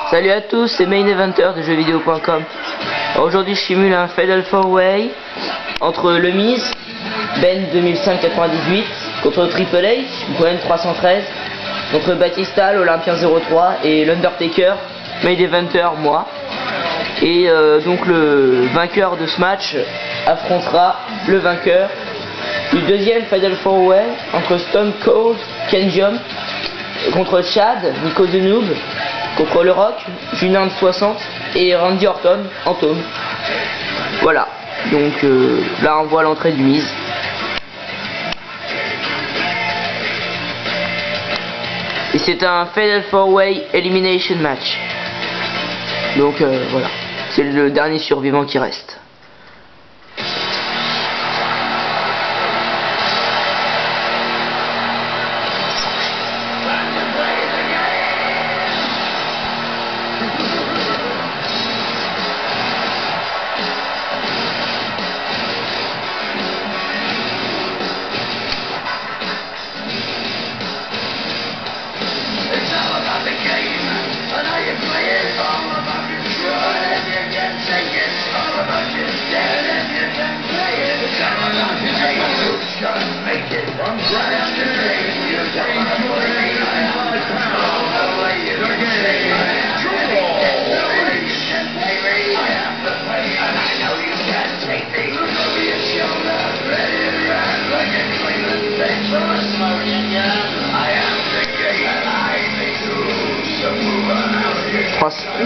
Salut à tous, c'est Main Eventer de jeuxvideo.com. Aujourd'hui je simule un Fatal 4-Way entre le Miz, Ben 2005-98, contre Triple H, Gwen 313, contre Batista, l'Olympien 03 et l'Undertaker, Main Eventer, moi. Et donc le vainqueur de ce match affrontera le vainqueur du deuxième Fatal 4-Way entre Stone Cold, Ken Jump, contre Chad, Nico the Noob, contre Le Rock, Julien de 60 et Randy Orton, Antone. Voilà, donc là on voit l'entrée du Miz. Et c'est un Fatal 4-Way Elimination Match. Donc voilà, c'est le dernier survivant qui reste.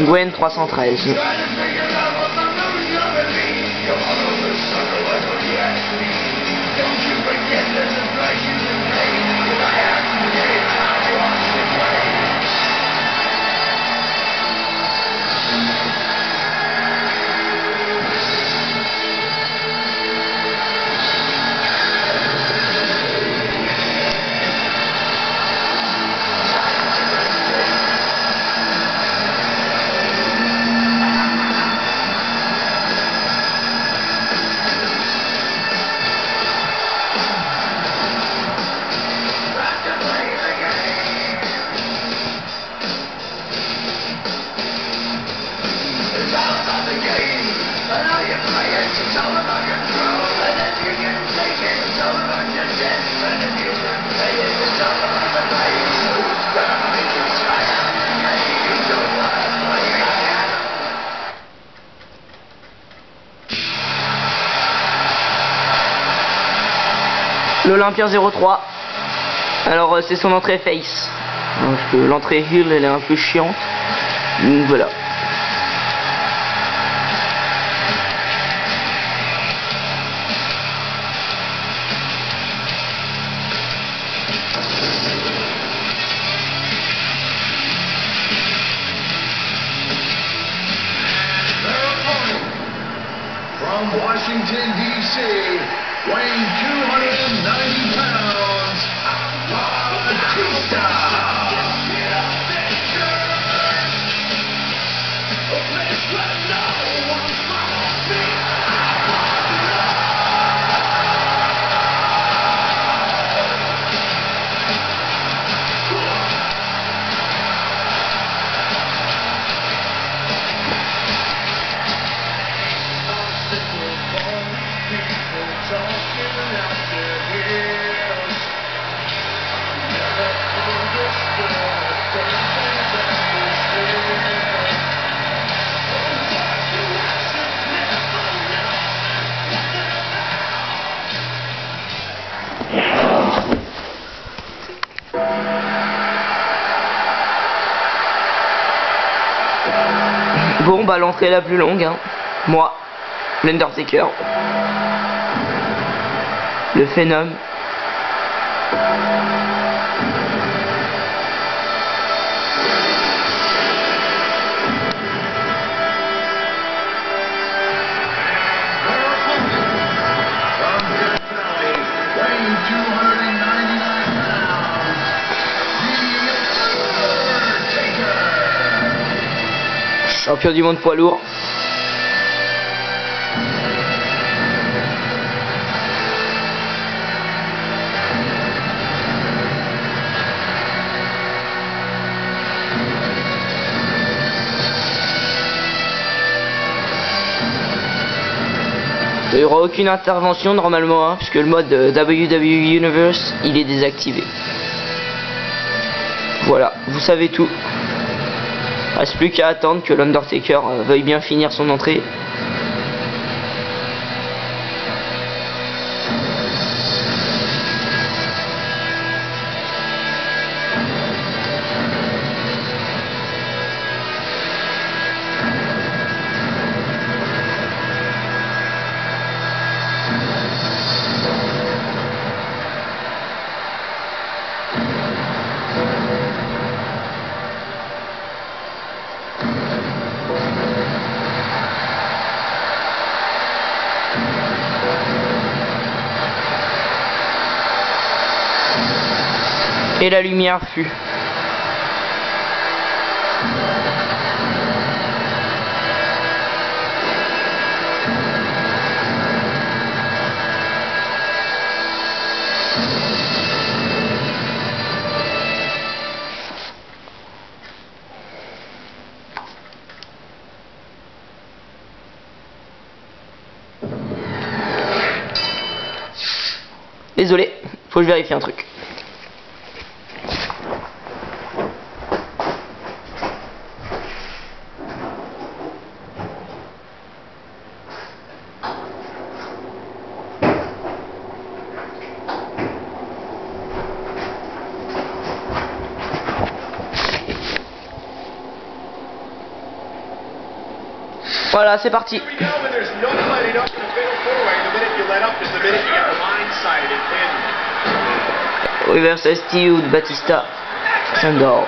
Gwen 313. L'Olympien 03. Alors c'est son entrée face. Parce que l'entrée heel elle est un peu chiante. Donc voilà. From Washington, D.C., weighing 290 pounds, Batista. Bon bah l'entrée la plus longue, hein. Moi, l'Undertaker, le Phénom, champion du monde poids lourd. Il n'y aura aucune intervention normalement, hein, puisque le mode WWE Universe, il est désactivé. Voilà, vous savez tout. Il reste plus qu'à attendre que l'Undertaker veuille bien finir son entrée. Et la lumière fut. Désolé, faut que je vérifie un truc. Voilà, c'est parti. Reverse STU de Batista. Sandor.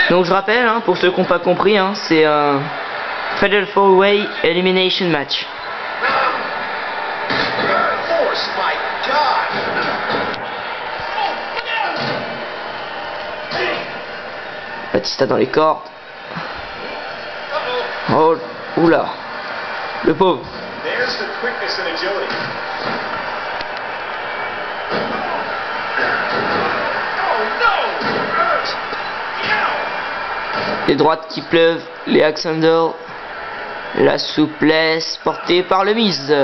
Donc je rappelle, hein, pour ceux qui n'ont pas compris, hein, c'est un Fatal 4-Way Elimination Match. Batista dans les cordes. Oh, oula. Le pauvre. Les droites qui pleuvent, les axe handles. La souplesse portée par le Miz.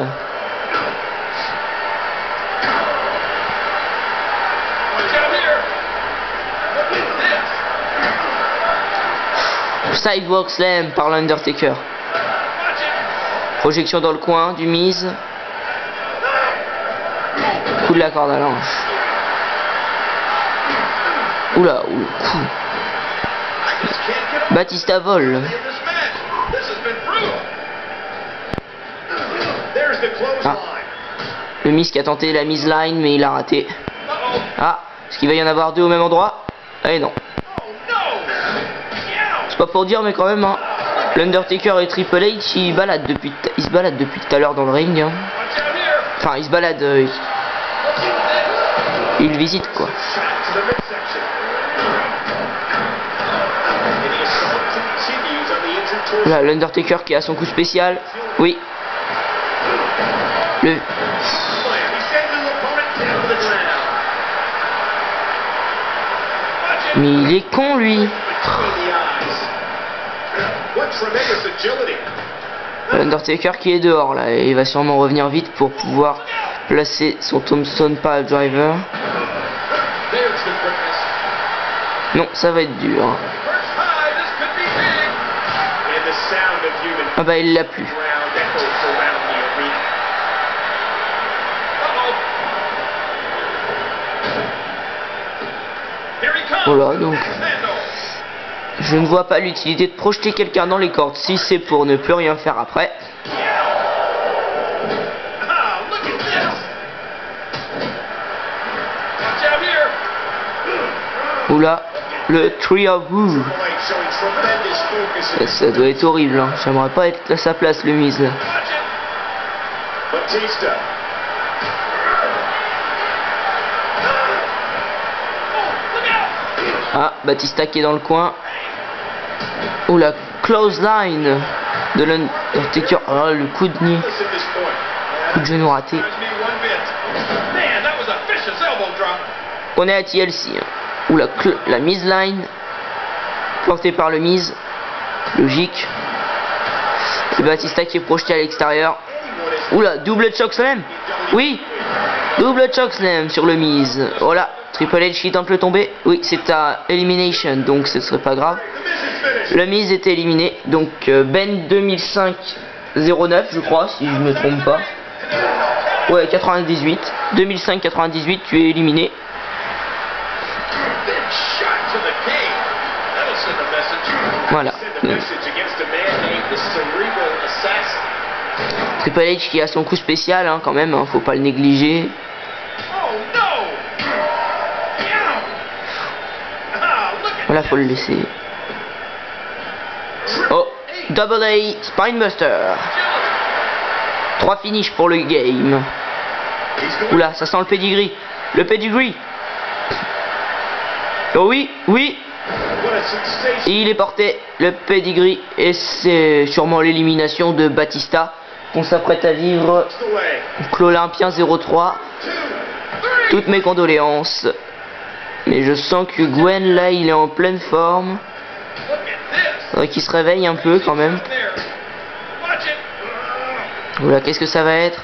Sidewalk Slam par l'Undertaker. Projection dans le coin du Miz. Coup de la corde à linge. Oula, oula. Batista vole. Ah. Le Miz qui a tenté la Miz line mais il a raté. Ah, est-ce qu'il va y en avoir deux au même endroit? Eh non. C'est pas pour dire mais quand même hein. L'Undertaker et Triple H ils se baladent depuis tout à l'heure dans le ring hein. Enfin ils se baladent ils visitent quoi. Là l'Undertaker qui a son coup spécial. Oui. Le mais il est con lui. L'Undertaker qui est dehors là et il va sûrement revenir vite pour pouvoir placer son Tombstone Pile Driver. Non, ça va être dur. Ah bah il l'a plus. Voilà donc. Je ne vois pas l'utilité de projeter quelqu'un dans les cordes si c'est pour ne plus rien faire après. Oula, le Tree of Woo. Ça doit être horrible, hein. J'aimerais pas être à sa place le Miz. Ah, Batista qui est dans le coin. Oh la close line de l'Undertaker. Oh, le coup de nez. Coup de genou raté. On est à TLC. Hein. Ou la Miz line. Portée par le Miz. Logique. C'est Batista qui est projeté à l'extérieur. Oula, double chokeslam. Oui, double chokeslam sur le Miz. Voilà, Triple H qui tente le tomber. Oui, c'est à Elimination, donc ce serait pas grave. Le Miz était éliminé. Donc Ben 2005-09, je crois, si je me trompe pas. Ouais, 98. 2005-98, tu es éliminé. Voilà. Triple H qui a son coup spécial, hein, quand même, hein, faut pas le négliger. Voilà, faut le laisser. Oh, Double A Spinebuster. 3 finishes pour le game. Oula, ça sent le pedigree. Le pedigree. Oh oui, oui. Il est porté, le pedigree. Et c'est sûrement l'élimination de Batista qu'on s'apprête à vivre. L'Olympien 03. Toutes mes condoléances. Mais je sens que Gwen là il est en pleine forme. Faudrait qu'il se réveille un peu quand même. Oula, qu'est-ce que ça va être?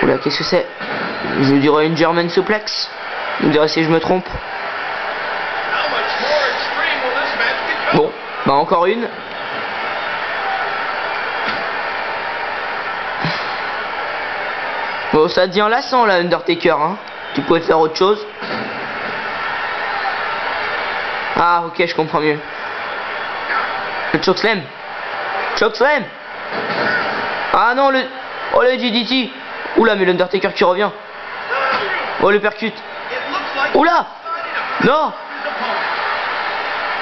Oula, qu'est-ce que c'est? Je dirais une German suplex. Vous me direz si je me trompe. Bon, bah encore une. Bon, ça devient lassant là, Undertaker, hein. Tu pouvais faire autre chose. Ah, ok, je comprends mieux. Le chokeslam. Chokeslam. Ah non, le... Oh, le DDT. Oula, mais l'Undertaker qui revient. Oh, le percute. Oula. Non.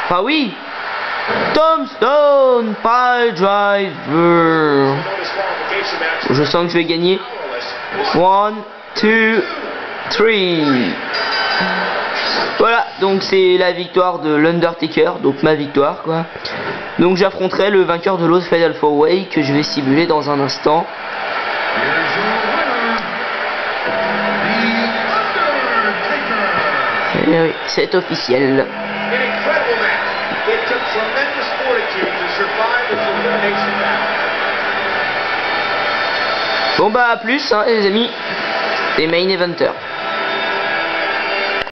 Ah oui. Tombstone Pile Driver. Je sens que je vais gagner. 1, 2, 3. Voilà, donc c'est la victoire de l'Undertaker, donc ma victoire quoi. Donc j'affronterai le vainqueur de l'autre Fatal 4-Way que je vais simuler dans un instant. Et oui, c'est officiel. Bon bah à plus hein, les amis, les main eventers.